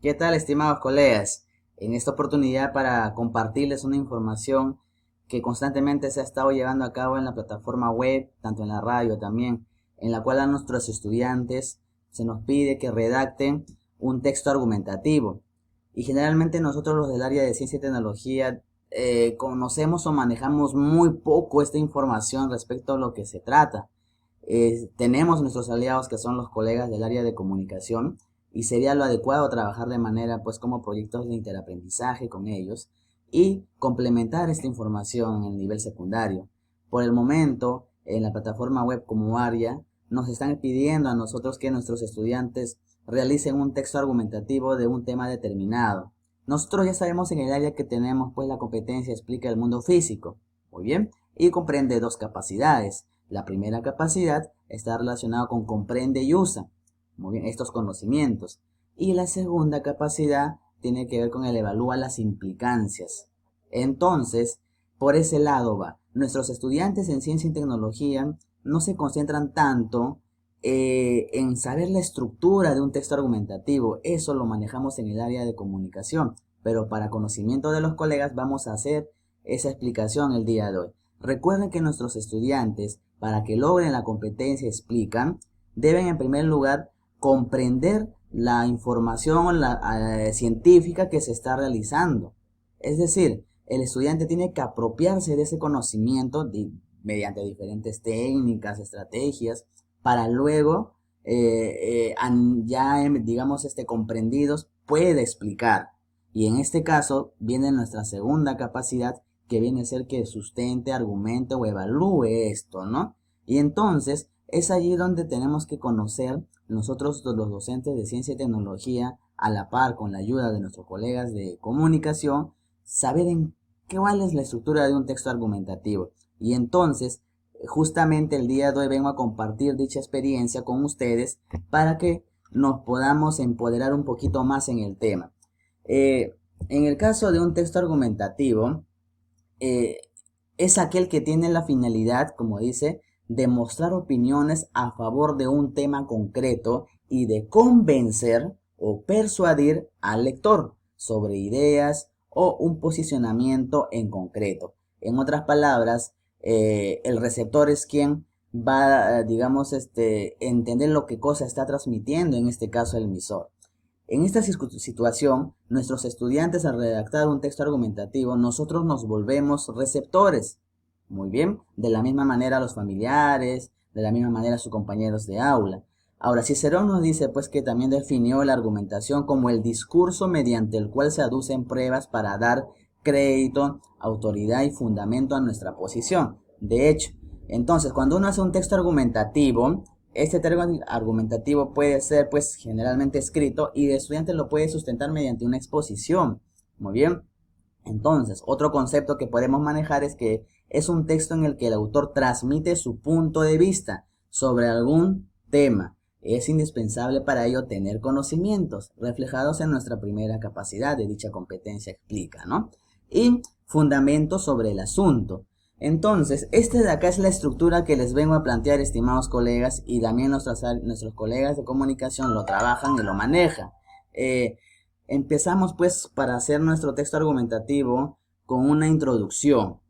¿Qué tal, estimados colegas? En esta oportunidad para compartirles una información que constantemente se ha estado llevando a cabo en la plataforma web, tanto en la radio también, en la cual a nuestros estudiantes se nos pide que redacten un texto argumentativo. Y generalmente nosotros los del área de ciencia y tecnología conocemos o manejamos muy poco esta información respecto a lo que se trata. Tenemos nuestros aliados que son los colegas del área de comunicación y sería lo adecuado trabajar de manera pues como proyectos de interaprendizaje con ellos y complementar esta información en el nivel secundario. Por el momento, en la plataforma web como ARIA, nos están pidiendo a nosotros que nuestros estudiantes realicen un texto argumentativo de un tema determinado. Nosotros ya sabemos en el área que tenemos pues la competencia explica el mundo físico, muy bien, y comprende dos capacidades. La primera capacidad está relacionada con comprende y usa, muy bien, estos conocimientos. Y la segunda capacidad tiene que ver con el evalúa las implicancias. Entonces, por ese lado va. Nuestros estudiantes en ciencia y tecnología no se concentran tanto en saber la estructura de un texto argumentativo. Eso lo manejamos en el área de comunicación. Pero para conocimiento de los colegas vamos a hacer esa explicación el día de hoy. Recuerden que nuestros estudiantes, para que logren la competencia explican, deben en primer lugar comprender la información científica que se está realizando. Es decir, el estudiante tiene que apropiarse de ese conocimiento mediante diferentes técnicas, estrategias, para luego, digamos, comprendidos, puede explicar. Y en este caso viene nuestra segunda capacidad, que viene a ser que sustente, argumente o evalúe esto, ¿no? Y entonces es allí donde tenemos que conocer nosotros los docentes de ciencia y tecnología, a la par con la ayuda de nuestros colegas de comunicación, saber en cuál es la estructura de un texto argumentativo. Y entonces, justamente el día de hoy vengo a compartir dicha experiencia con ustedes para que nos podamos empoderar un poquito más en el tema. En el caso de un texto argumentativo, eh, es aquel que tiene la finalidad, como dice, de mostrar opiniones a favor de un tema concreto y de convencer o persuadir al lector sobre ideas o un posicionamiento en concreto. En otras palabras, el receptor es quien va, digamos, entender lo que cosa está transmitiendo, en este caso el emisor. En esta situación, nuestros estudiantes al redactar un texto argumentativo, nosotros nos volvemos receptores. Muy bien, de la misma manera los familiares, de la misma manera sus compañeros de aula. Ahora, Cicerón nos dice pues que también definió la argumentación como el discurso mediante el cual se aducen pruebas para dar crédito, autoridad y fundamento a nuestra posición. De hecho, entonces cuando uno hace un texto argumentativo, este término argumentativo puede ser pues generalmente escrito y el estudiante lo puede sustentar mediante una exposición. Muy bien. Entonces, otro concepto que podemos manejar es que es un texto en el que el autor transmite su punto de vista sobre algún tema. Es indispensable para ello tener conocimientos reflejados en nuestra primera capacidad de dicha competencia explica, ¿no? Y fundamentos sobre el asunto. Entonces, de acá es la estructura que les vengo a plantear, estimados colegas, y también nuestros colegas de comunicación lo trabajan y lo manejan. Empezamos pues para hacer nuestro texto argumentativo con una introducción.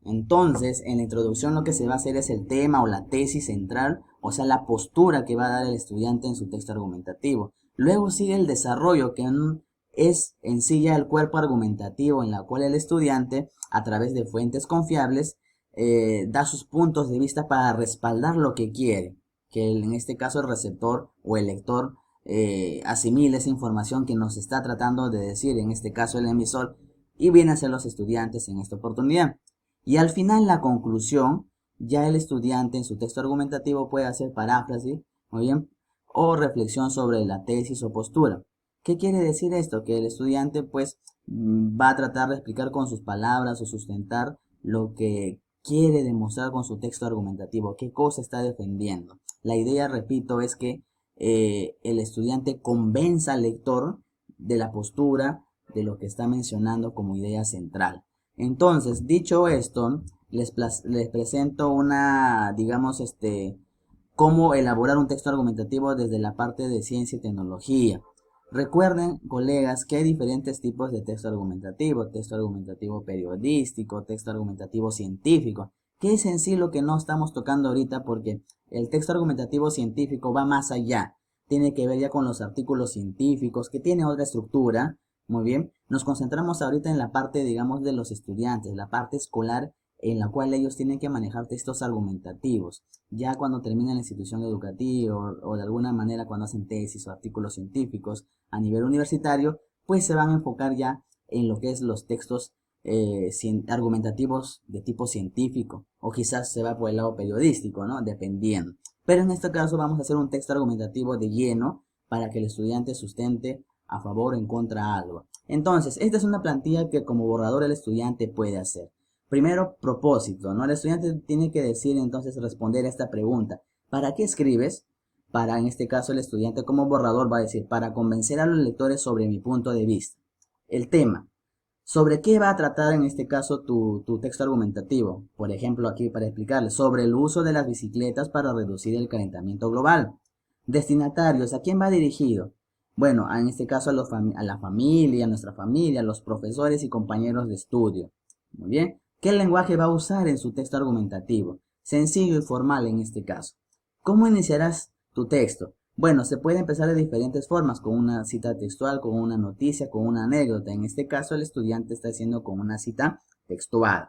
Entonces, en la introducción lo que se va a hacer es el tema o la tesis central, o sea, la postura que va a dar el estudiante en su texto argumentativo. Luego sigue el desarrollo, que es en sí ya el cuerpo argumentativo en la cual el estudiante, a través de fuentes confiables, da sus puntos de vista para respaldar lo que quiere, que en este caso el receptor o el lector asimile esa información que nos está tratando de decir, en este caso el emisor, y viene a ser los estudiantes en esta oportunidad. Y al final, la conclusión, ya el estudiante en su texto argumentativo puede hacer paráfrasis, muy bien, o reflexión sobre la tesis o postura. ¿Qué quiere decir esto? Que el estudiante pues va a tratar de explicar con sus palabras o sustentar lo que quiere demostrar con su texto argumentativo, qué cosa está defendiendo. La idea, repito, es que el estudiante convenza al lector de la postura de lo que está mencionando como idea central. Entonces, dicho esto, les presento digamos, cómo elaborar un texto argumentativo desde la parte de ciencia y tecnología. Recuerden, colegas, que hay diferentes tipos de texto argumentativo periodístico, texto argumentativo científico, que es en sí lo que no estamos tocando ahorita porque el texto argumentativo científico va más allá, tiene que ver ya con los artículos científicos, que tiene otra estructura. Muy bien, nos concentramos ahorita en la parte, digamos, de los estudiantes, la parte escolar en la cual ellos tienen que manejar textos argumentativos. Ya cuando terminan la institución educativa o de alguna manera cuando hacen tesis o artículos científicos a nivel universitario, pues se van a enfocar ya en lo que es los textos argumentativos de tipo científico, o quizás se va por el lado periodístico, ¿no? Dependiendo. Pero en este caso vamos a hacer un texto argumentativo de lleno para que el estudiante sustente a favor o en contra algo. Entonces, esta es una plantilla que como borrador el estudiante puede hacer. Primero, propósito, ¿no? El estudiante tiene que decir entonces responder a esta pregunta. ¿Para qué escribes? Para, en este caso, el estudiante como borrador va a decir, para convencer a los lectores sobre mi punto de vista. El tema. ¿Sobre qué va a tratar en este caso tu texto argumentativo? Por ejemplo, aquí para explicarles, sobre el uso de las bicicletas para reducir el calentamiento global. Destinatarios, ¿a quién va dirigido? Bueno, en este caso a la familia, a nuestra familia, a los profesores y compañeros de estudio. Muy bien. ¿Qué lenguaje va a usar en su texto argumentativo? Sencillo y formal en este caso. ¿Cómo iniciarás tu texto? Bueno, se puede empezar de diferentes formas, con una cita textual, con una noticia, con una anécdota. En este caso, el estudiante está haciendo con una cita textual.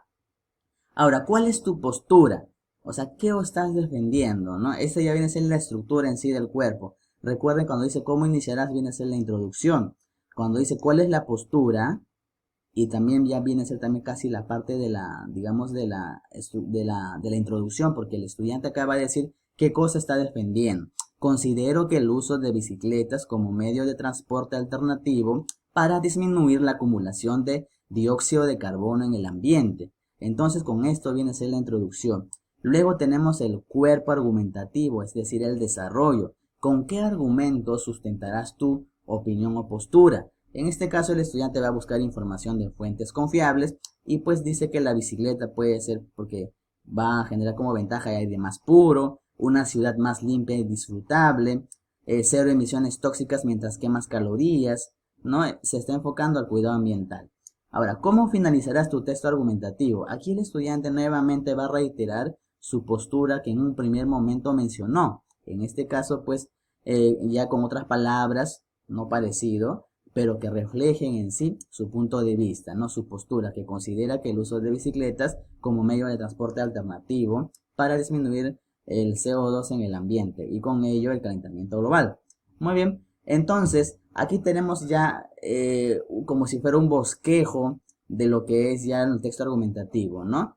Ahora, ¿cuál es tu postura? O sea, ¿qué estás defendiendo? ¿No? Esa ya viene a ser la estructura en sí del cuerpo. Recuerden, cuando dice cómo iniciarás, viene a ser la introducción. Cuando dice cuál es la postura, y también ya viene a ser también casi la parte de la, digamos, de la introducción, porque el estudiante acaba de decir qué cosa está defendiendo. Considero que el uso de bicicletas como medio de transporte alternativo para disminuir la acumulación de dióxido de carbono en el ambiente. Entonces con esto viene a ser la introducción. Luego tenemos el cuerpo argumentativo, es decir, el desarrollo. ¿Con qué argumentos sustentarás tu opinión o postura? En este caso el estudiante va a buscar información de fuentes confiables y pues dice que la bicicleta puede ser porque va a generar como ventaja el aire más puro, una ciudad más limpia y disfrutable, cero emisiones tóxicas mientras quemas calorías, ¿no? Se está enfocando al cuidado ambiental. Ahora, ¿cómo finalizarás tu texto argumentativo? Aquí el estudiante nuevamente va a reiterar su postura que en un primer momento mencionó. En este caso, pues, ya con otras palabras, no parecido, pero que reflejen en sí su punto de vista, no su postura, que considera que el uso de bicicletas como medio de transporte alternativo para disminuir el CO2 en el ambiente y con ello el calentamiento global. Muy bien, entonces aquí tenemos ya como si fuera un bosquejo de lo que es ya el texto argumentativo, ¿no?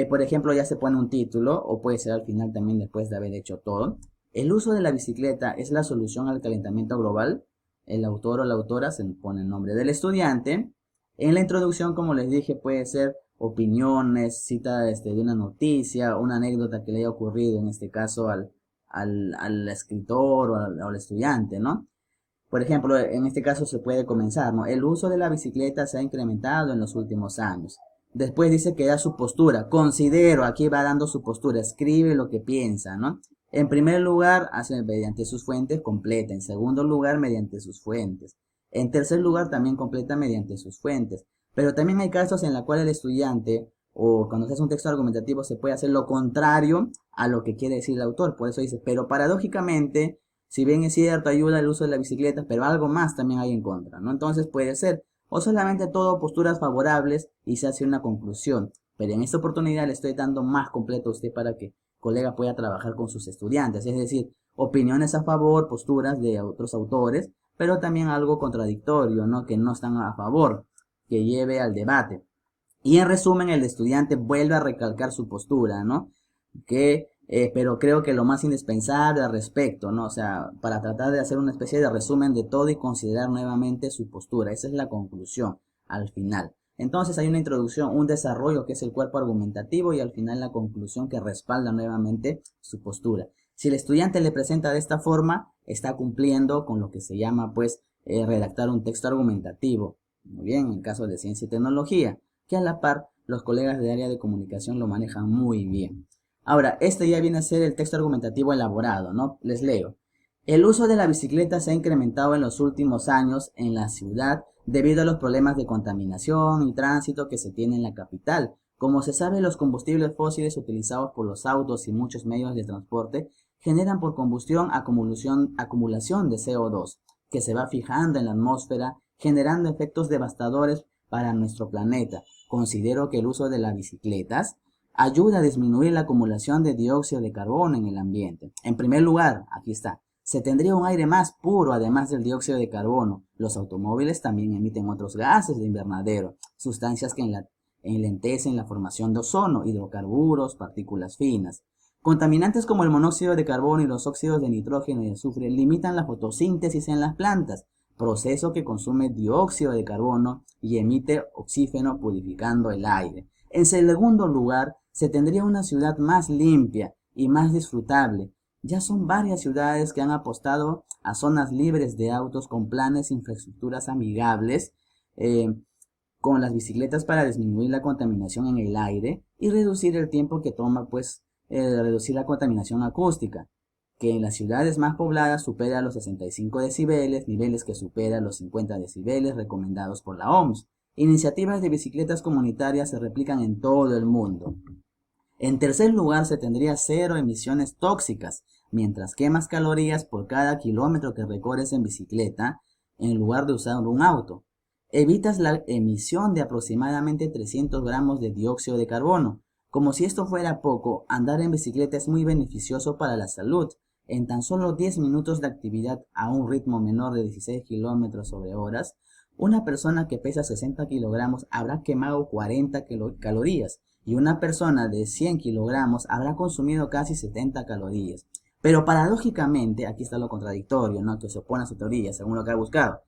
Por ejemplo, ya se pone un título o puede ser al final también después de haber hecho todo. El uso de la bicicleta es la solución al calentamiento global. El autor o la autora se pone el nombre del estudiante. En la introducción, como les dije, puede ser opiniones, cita de una noticia, una anécdota que le haya ocurrido, en este caso al escritor o al estudiante, ¿no? Por ejemplo, en este caso se puede comenzar, ¿no? El uso de la bicicleta se ha incrementado en los últimos años. Después dice que da su postura. Considero, aquí va dando su postura, escribe lo que piensa, ¿no? En primer lugar, hace mediante sus fuentes, completa. En segundo lugar, mediante sus fuentes. En tercer lugar, también completa mediante sus fuentes. Pero también hay casos en los cuales el estudiante, o cuando se hace un texto argumentativo, se puede hacer lo contrario a lo que quiere decir el autor. Por eso dice, pero paradójicamente, si bien es cierto, ayuda el uso de la bicicleta, pero algo más también hay en contra, ¿no? Entonces puede ser, o solamente todo posturas favorables y se hace una conclusión. Pero en esta oportunidad le estoy dando más completo a usted para que colega pueda trabajar con sus estudiantes, es decir, opiniones a favor, posturas de otros autores, pero también algo contradictorio, ¿no? Que no están a favor, que lleve al debate. Y en resumen, el estudiante vuelve a recalcar su postura, ¿no? Pero creo que lo más indispensable al respecto, ¿no? O sea, para tratar de hacer una especie de resumen de todo y considerar nuevamente su postura. Esa es la conclusión al final. Entonces hay una introducción, un desarrollo que es el cuerpo argumentativo y al final la conclusión que respalda nuevamente su postura. Si el estudiante le presenta de esta forma, está cumpliendo con lo que se llama, pues, redactar un texto argumentativo. Muy bien, en el caso de ciencia y tecnología, que a la par los colegas de área de comunicación lo manejan muy bien. Ahora, este ya viene a ser el texto argumentativo elaborado, ¿no? Les leo. El uso de la bicicleta se ha incrementado en los últimos años en la ciudad debido a los problemas de contaminación y tránsito que se tiene en la capital. Como se sabe, los combustibles fósiles utilizados por los autos y muchos medios de transporte generan por combustión acumulación de CO2, que se va fijando en la atmósfera, generando efectos devastadores para nuestro planeta. Considero que el uso de las bicicletas ayuda a disminuir la acumulación de dióxido de carbono en el ambiente. En primer lugar, aquí está, se tendría un aire más puro además del dióxido de carbono. Los automóviles también emiten otros gases de invernadero, sustancias que enlentecen la formación de ozono, hidrocarburos, partículas finas. Contaminantes como el monóxido de carbono y los óxidos de nitrógeno y azufre limitan la fotosíntesis en las plantas, proceso que consume dióxido de carbono y emite oxígeno purificando el aire. En segundo lugar, se tendría una ciudad más limpia y más disfrutable. Ya son varias ciudades que han apostado a zonas libres de autos con planes e infraestructuras amigables con las bicicletas para disminuir la contaminación en el aire y reducir el tiempo que toma reducir la contaminación acústica, que en las ciudades más pobladas supera los 65 decibeles, niveles que superan los 50 decibeles recomendados por la OMS. Iniciativas de bicicletas comunitarias se replican en todo el mundo. En tercer lugar, se tendría cero emisiones tóxicas, mientras quemas calorías por cada kilómetro que recorres en bicicleta en lugar de usar un auto. Evitas la emisión de aproximadamente 300 gramos de dióxido de carbono. Como si esto fuera poco, andar en bicicleta es muy beneficioso para la salud. En tan solo 10 minutos de actividad a un ritmo menor de 16 kilómetros sobre horas, una persona que pesa 60 kilogramos habrá quemado 40 calorías y una persona de 100 kilogramos habrá consumido casi 70 calorías. Pero paradójicamente, aquí está lo contradictorio, ¿no?, que se opone a su teoría, según lo que ha buscado.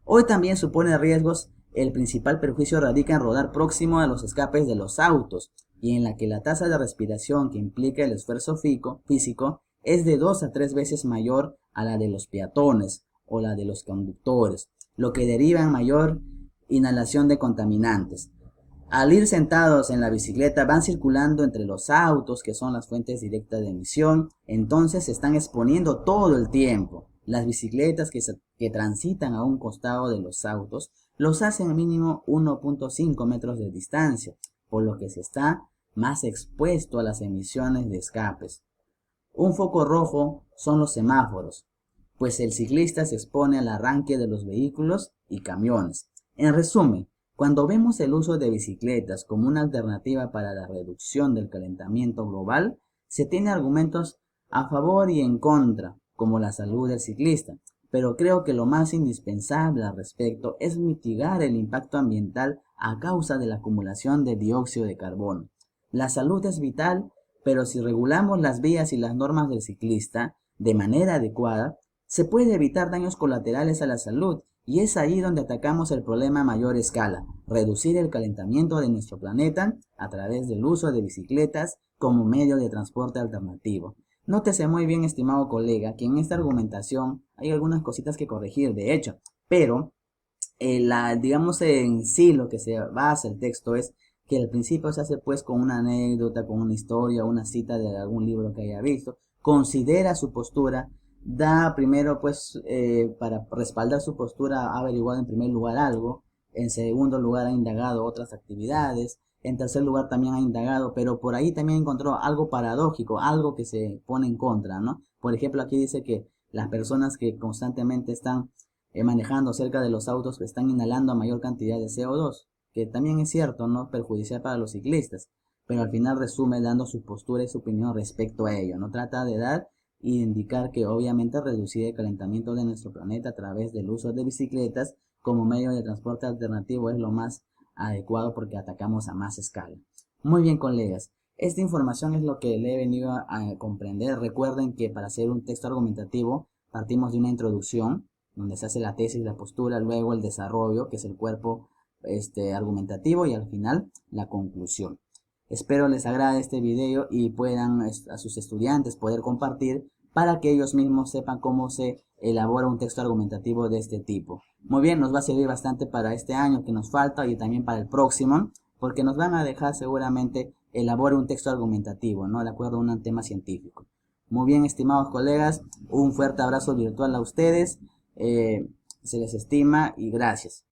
Hoy también supone riesgos. El principal perjuicio radica en rodar próximo a los escapes de los autos y en la que la tasa de respiración que implica el esfuerzo físico es de 2 a 3 veces mayor a la de los peatones o la de los conductores, lo que deriva en mayor inhalación de contaminantes. Al ir sentados en la bicicleta van circulando entre los autos, que son las fuentes directas de emisión, entonces se están exponiendo todo el tiempo. Las bicicletas que transitan a un costado de los autos los hacen mínimo 1.5 metros de distancia, por lo que se está más expuesto a las emisiones de escapes. Un foco rojo son los semáforos, pues el ciclista se expone al arranque de los vehículos y camiones. En resumen, cuando vemos el uso de bicicletas como una alternativa para la reducción del calentamiento global, se tiene argumentos a favor y en contra, como la salud del ciclista, pero creo que lo más indispensable al respecto es mitigar el impacto ambiental a causa de la acumulación de dióxido de carbono. La salud es vital, pero si regulamos las vías y las normas del ciclista de manera adecuada, se puede evitar daños colaterales a la salud, y es ahí donde atacamos el problema a mayor escala: reducir el calentamiento de nuestro planeta a través del uso de bicicletas como medio de transporte alternativo. Nótese muy bien, estimado colega, que en esta argumentación hay algunas cositas que corregir, de hecho, pero digamos en sí lo que se basa el texto es que al principio se hace pues con una anécdota, con una historia, una cita de algún libro que haya visto, considera su postura, da primero pues para respaldar su postura ha averiguado en primer lugar algo, en segundo lugar ha indagado otras actividades, en tercer lugar también ha indagado, pero por ahí también encontró algo paradójico, algo que se pone en contra, ¿no? Por ejemplo, aquí dice que las personas que constantemente están manejando cerca de los autos están inhalando a mayor cantidad de CO2, que también es cierto, no perjudicial para los ciclistas, pero al final resume dando su postura y su opinión respecto a ello, no trata de dar y indicar que obviamente reducir el calentamiento de nuestro planeta a través del uso de bicicletas como medio de transporte alternativo es lo más adecuado porque atacamos a más escala. Muy bien, colegas, esta información es lo que le he venido a comprender. Recuerden que para hacer un texto argumentativo partimos de una introducción donde se hace la tesis, la postura, luego el desarrollo, que es el cuerpo argumentativo, y al final la conclusión. Espero les agrade este video y puedan a sus estudiantes poder compartir para que ellos mismos sepan cómo se elabora un texto argumentativo de este tipo. Muy bien, nos va a servir bastante para este año que nos falta y también para el próximo, porque nos van a dejar seguramente elaborar un texto argumentativo, ¿no?, de acuerdo a un tema científico. Muy bien, estimados colegas, un fuerte abrazo virtual a ustedes. Se les estima y gracias.